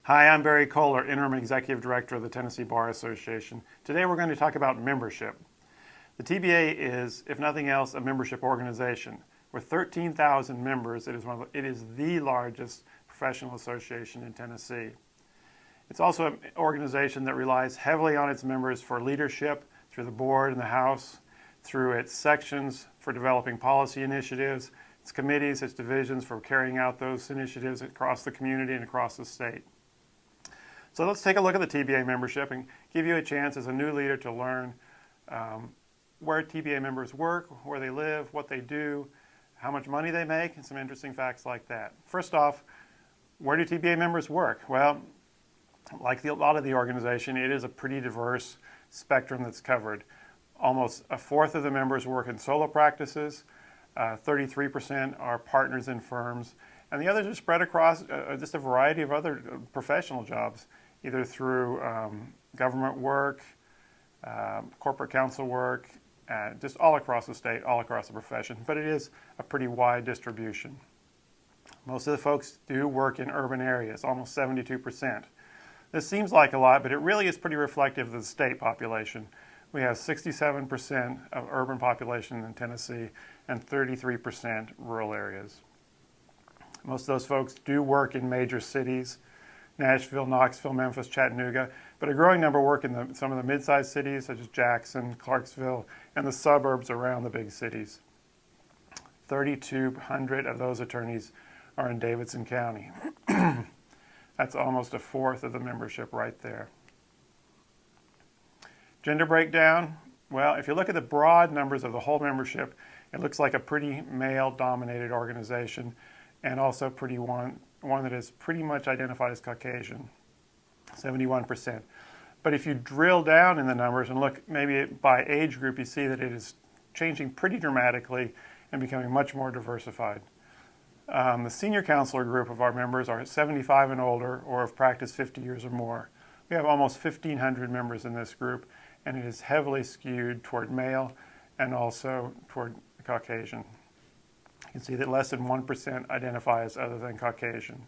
Hi, I'm Barry Kolar, Interim Executive Director of the Tennessee Bar Association. Today we're going to talk about membership. The TBA is, if nothing else, a membership organization. With 13,000 members, it is the largest professional association in Tennessee. It's also an organization that relies heavily on its members for leadership through the board and the House, through its sections for developing policy initiatives, its committees, its divisions for carrying out those initiatives across the community and across the state. So let's take a look at the TBA membership and give you a chance as a new leader to learn where TBA members work, where they live, what they do, how much money they make, and some interesting facts like that. First off, where do TBA members work? Well, like a lot of the organization, it is a pretty diverse spectrum that's covered. Almost a fourth of the members work in solo practices, 33% are partners in firms, and the others are spread across just a variety of other professional jobs, either through government work, corporate counsel work, just all across the state, all across the profession. But it is a pretty wide distribution. Most of the folks do work in urban areas, almost 72%. This seems like a lot, but it really is pretty reflective of the state population. We have 67% of urban population in Tennessee and 33% rural areas. Most of those folks do work in major cities, Nashville, Knoxville, Memphis, Chattanooga, but a growing number work in some of the mid-sized cities such as Jackson, Clarksville, and the suburbs around the big cities. 3,200 of those attorneys are in Davidson County. That's almost a fourth of the membership right there. Gender breakdown, well, if you look at the broad numbers of the whole membership, it looks like a pretty male-dominated organization, and also one that is pretty much identified as Caucasian, 71%. But if you drill down in the numbers and look maybe by age group, you see that it is changing pretty dramatically and becoming much more diversified. The senior counselor group of our members are 75 and older or have practiced 50 years or more. We have almost 1,500 members in this group, and it is heavily skewed toward male and also toward Caucasian. You can see that less than 1% identify as other than Caucasian.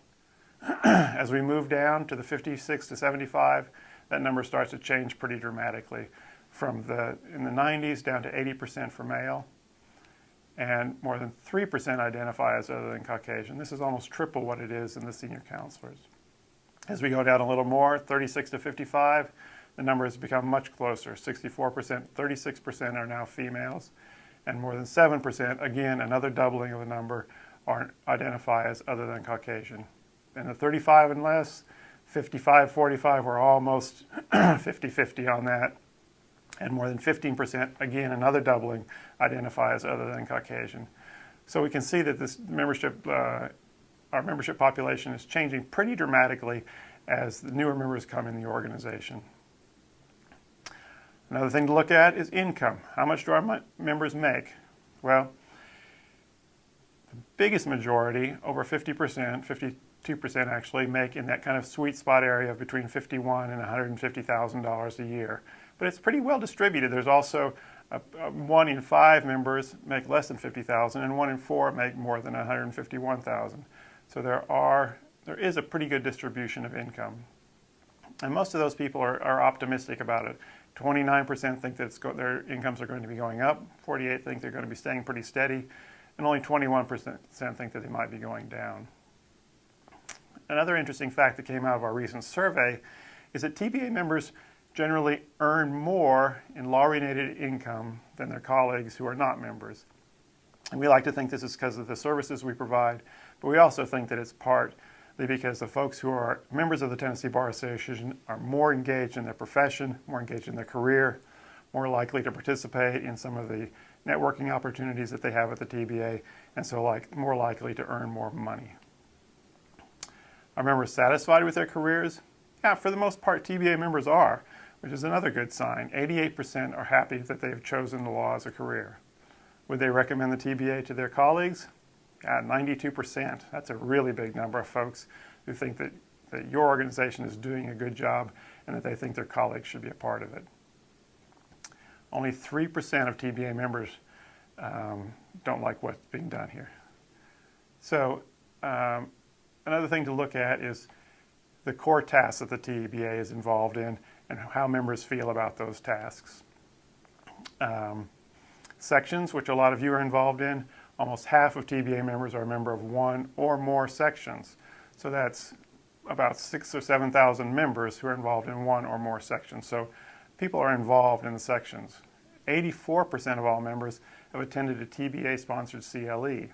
As we move down to the 56 to 75, that number starts to change pretty dramatically, from in the 90s down to 80% for male, and more than 3% identify as other than Caucasian. This is almost triple what it is in the senior counselors. As we go down a little more, 36 to 55, the number has become much closer. 64%, 36% are now females, and more than 7%, again, another doubling of the number, identify as other than Caucasian. And the 35 and less, 55-45, we're almost 50-50 on that. And more than 15%, again, another doubling, identify as other than Caucasian. So we can see that this membership, our membership population is changing pretty dramatically as the newer members come in the organization. Another thing to look at is income. How much do our members make? Well, the biggest majority, over 50%, 52% actually, make in that kind of sweet spot area of between $51,000 and $150,000 a year. But it's pretty well distributed. There's also 1 in 5 members make less than $50,000, and 1 in 4 make more than $151,000. So there is a pretty good distribution of income. And most of those people are optimistic about it. 29% think that their incomes are going to be going up, 48% think they're going to be staying pretty steady, and only 21% think that they might be going down. Another interesting fact that came out of our recent survey is that TBA members generally earn more in law-related income than their colleagues who are not members. And we like to think this is because of the services we provide, but we also think that it's partly because the folks who are members of the Tennessee Bar Association are more engaged in their profession, more engaged in their career, more likely to participate in some of the networking opportunities that they have at the TBA, and so more likely to earn more money. Are members satisfied with their careers? Yeah, for the most part, TBA members are, which is another good sign. 88% are happy that they've chosen the law as a career. Would they recommend the TBA to their colleagues? 92%. That's a really big number of folks who think that your organization is doing a good job and that they think their colleagues should be a part of it. Only 3% of TBA members don't like what's being done here. So another thing to look at is the core tasks that the TBA is involved in and how members feel about those tasks. Sections, which a lot of you are involved in, almost half of TBA members are a member of one or more sections. So that's about 6,000 or 7,000 members who are involved in one or more sections. So people are involved in the sections. 84% of all members have attended a TBA-sponsored CLE.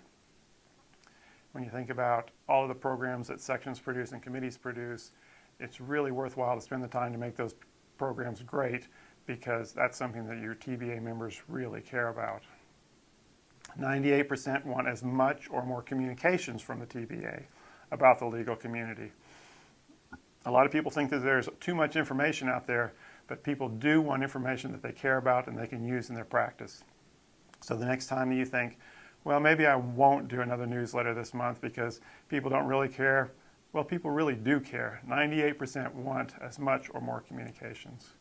When you think about all of the programs that sections produce and committees produce, it's really worthwhile to spend the time to make those programs great, because that's something that your TBA members really care about. 98% want as much or more communications from the TBA about the legal community. A lot of people think that there's too much information out there, but people do want information that they care about and they can use in their practice. So the next time that you think, well, maybe I won't do another newsletter this month because people don't really care, well, people really do care. 98% want as much or more communications.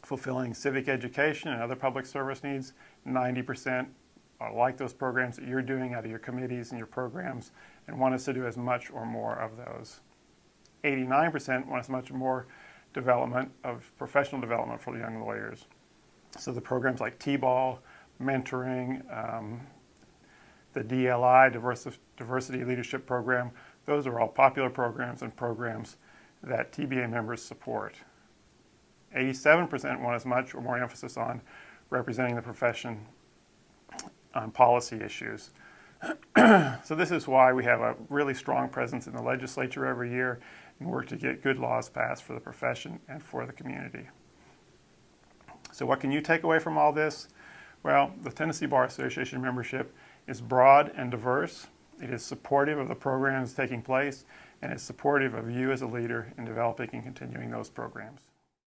Fulfilling civic education and other public service needs, 90% like those programs that you're doing out of your committees and your programs and want us to do as much or more of those. 89% want as much or more development of professional development for the young lawyers. So the programs like T-Ball, mentoring, the DLI, Diversity Leadership Program, those are all popular programs and programs that TBA members support. 87% want as much or more emphasis on representing the profession on policy issues. So this is why we have a really strong presence in the legislature every year and work to get good laws passed for the profession and for the community. So what can you take away from all this? Well, the Tennessee Bar Association membership is broad and diverse. It is supportive of the programs taking place, and it's supportive of you as a leader in developing and continuing those programs.